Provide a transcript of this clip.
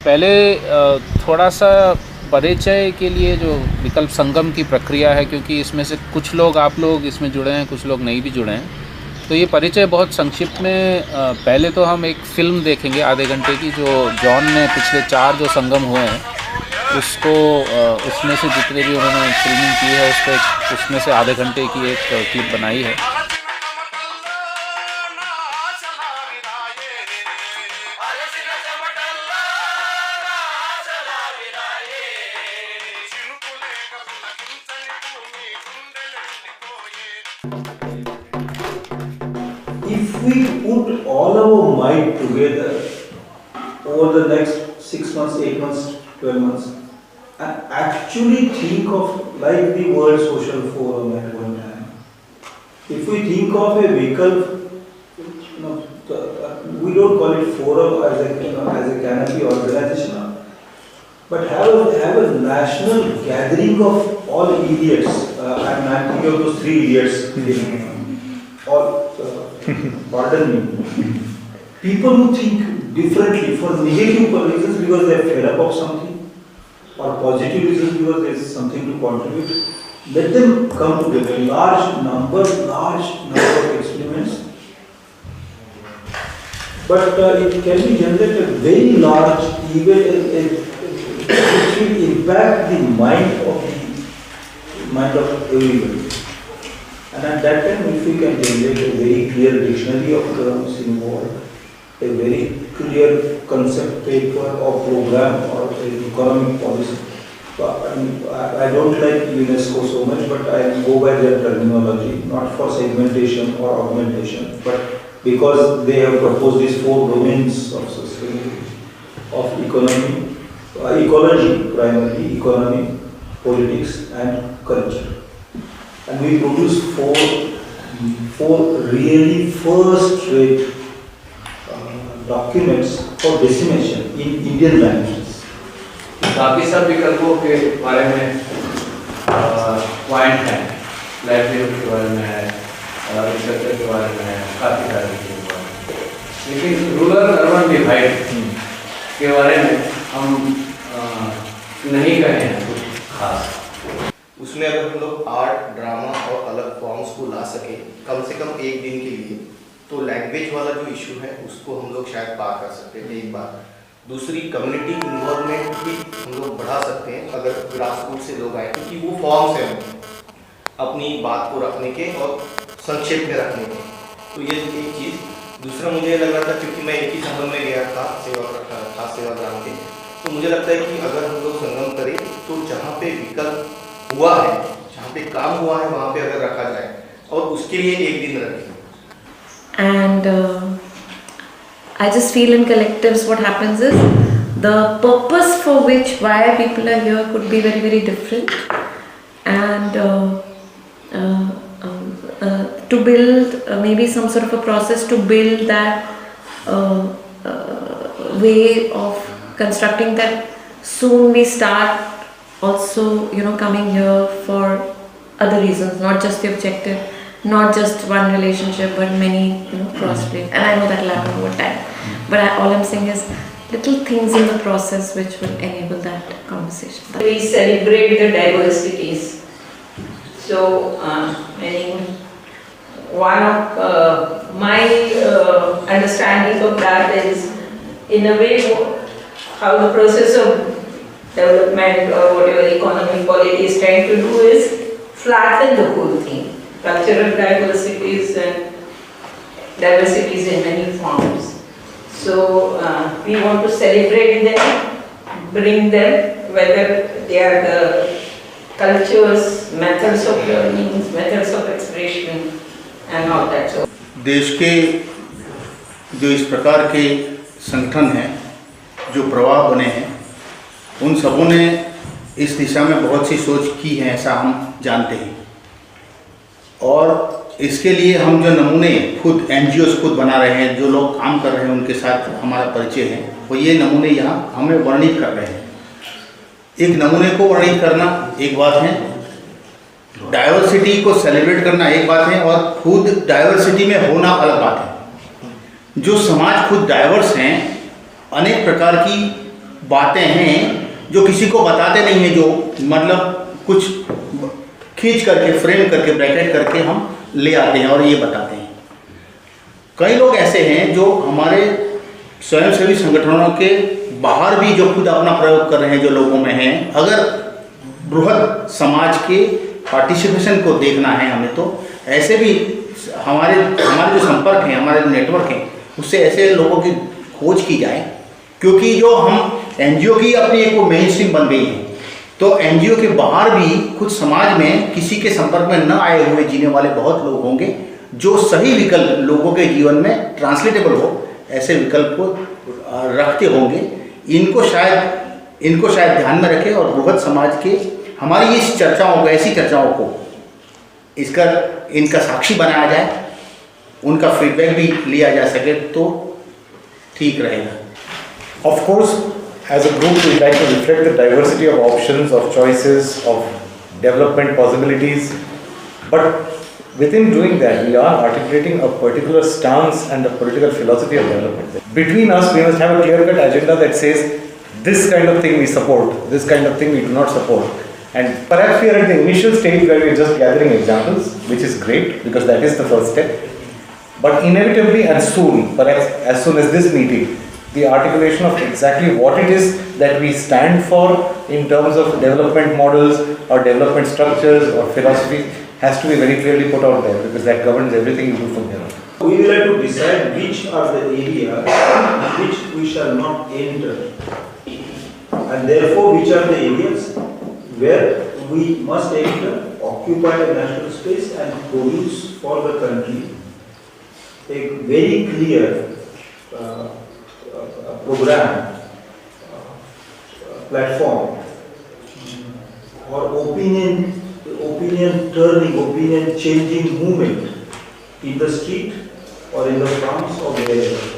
पहले थोड़ा सा परिचय के लिए जो विकल्प संगम की प्रक्रिया है, क्योंकि इसमें से कुछ लोग आप लोग इसमें जुड़े हैं, कुछ लोग नहीं भी जुड़े हैं, तो ये परिचय बहुत संक्षिप्त में पहले तो हम एक फ़िल्म देखेंगे आधे घंटे की, जो जॉन ने पिछले 4 जो संगम हुए हैं उसको उसमें से जितने भी उन्होंने फिल्मिंग की है उसमें से आधे घंटे की एक क्लिप बनाई है। If we put all our might together over the next 6 months, 8 months, 12 months, and actually think of like the World Social Forum at one time. If we think of a vehicle, we don't call it forum as a canopy organization, but have a national gathering of all idiots. I'm thinking of those 3 idiots. All, pardon me. People who think differently for negative reasons because they are fed up of something, or positive reasons because there is something to contribute. Let them come together. Large number of experiments. But it can be generated a very large event which will impact the mind of everybody. And at that time, if we can generate a very clear dictionary of terms involved, a very clear concept paper or program or economic policy. So, I don't like UNESCO so much, but I go by their terminology, not for segmentation or augmentation, but because they have proposed these 4 domains of sustainability, of economy, ecology primarily, economy, politics and culture. And we produce four really first-rate documents for dissemination in Indian languages. बाकी सब विकल्पों के बारे में point हैं, livelihood के बारे में है, रिसर्च के बारे में है, काफ़ी सारे के बारे में, लेकिन रूरल अर्बन डिवाइड के बारे में हम नहीं कहे हैं कुछ खास। उसमें अगर हम लोग आर्ट, ड्रामा और अलग फॉर्म्स को ला सके कम से कम एक दिन के लिए, तो लैंग्वेज वाला जो इशू है उसको हम लोग शायद पार कर सकते हैं एक बार। दूसरी, कम्युनिटी इन्वॉल्वमेंट भी हम लोग बढ़ा सकते हैं अगर ग्रास रूट से लोग आए, क्योंकि वो फॉर्म्स हैं अपनी बात को रखने के और संक्षेप में रखने के। तो ये एक चीज़। दूसरा, मुझे लग रहा था क्योंकि मैं एक ही संगम में गया था खास सेवाग्राम के, तो मुझे लगता है कि अगर हम लोग संगम करें तो जहाँ पे विकल्प हुआ है, जहाँ पे काम हुआ है वहाँ पे अगर रखा जाए और उसके लिए एक दिन रखें। And I just feel in collectives what happens is the purpose for which why people are here could be very, very different, and to build maybe some sort of a process to build that way of constructing that. Soon we start also coming here for other reasons, not just the objective, not just one relationship, but many cross-play. And I know that will happen over time, but all I'm saying is little things in the process which will enable that conversation. We celebrate the diversities. So meaning one of my understanding of that is, in a way, how the process of development or whatever economic polity is trying to do is flatten the whole thing. Cultural diversities and diversities in many forms. So we want to celebrate them, bring them, whether they are the cultures, methods of learning, methods of expression and all that. So देश के जो इस प्रकार के संगठन हैं, जो प्रवाह बने हैं, उन सबों ने इस दिशा में बहुत सी सोच की है, ऐसा हम जानते हैं। और इसके लिए हम जो नमूने खुद NGOs खुद बना रहे हैं, जो लोग काम कर रहे हैं उनके साथ हमारा परिचय है, वो ये नमूने यहाँ हमें वर्णित कर रहे हैं। एक नमूने को वर्णित करना एक बात है, डाइवर्सिटी को सेलिब्रेट करना एक बात है, और खुद डाइवर्सिटी में होना अलग बात है। जो समाज खुद डाइवर्स हैं, अनेक प्रकार की बातें हैं जो किसी को बताते नहीं हैं, जो मतलब कुछ खींच करके फ्रेम करके ब्रैकेट करके हम ले आते हैं और ये बताते हैं। कई लोग ऐसे हैं जो हमारे स्वयंसेवी संगठनों के बाहर भी जो खुद अपना प्रयोग कर रहे हैं, जो लोगों में हैं। अगर बृहद समाज के पार्टिसिपेशन को देखना है हमें, तो ऐसे भी हमारे जो संपर्क हैं, हमारे जो नेटवर्क हैं, उससे ऐसे लोगों की खोज की जाए। क्योंकि जो हम एनजीओ की अपनी एक वो मेन स्ट्रीम बन गई है, तो एनजीओ के बाहर भी कुछ समाज में किसी के संपर्क में न आए हुए जीने वाले बहुत लोग होंगे जो सही विकल्प लोगों के जीवन में ट्रांसलेटेबल हो, ऐसे विकल्प को रखते होंगे। इनको शायद ध्यान में रखें और बृहद समाज के हमारी इस चर्चाओं को, ऐसी चर्चाओं को इनका साक्षी बनाया जाए, उनका फीडबैक भी लिया जा सके तो ठीक रहेगा। Of course, as a group, we like to reflect the diversity of options, of choices, of development possibilities. But within doing that, we are articulating a particular stance and a political philosophy of development. Between us, we must have a clear-cut agenda that says, this kind of thing we support, this kind of thing we do not support. And perhaps we are at the initial stage where we are just gathering examples, which is great because that is the first step. But inevitably and soon, perhaps as soon as this meeting, the articulation of exactly what it is that we stand for in terms of development models or development structures or philosophy has to be very clearly put out there, because that governs everything you do from here on. We will have to decide which are the areas which we shall not enter, and therefore which are the areas where we must enter, occupy a national space and produce for the country a very clear program, platform, or opinion turning, opinion changing movement in the street or in the farms or wherever.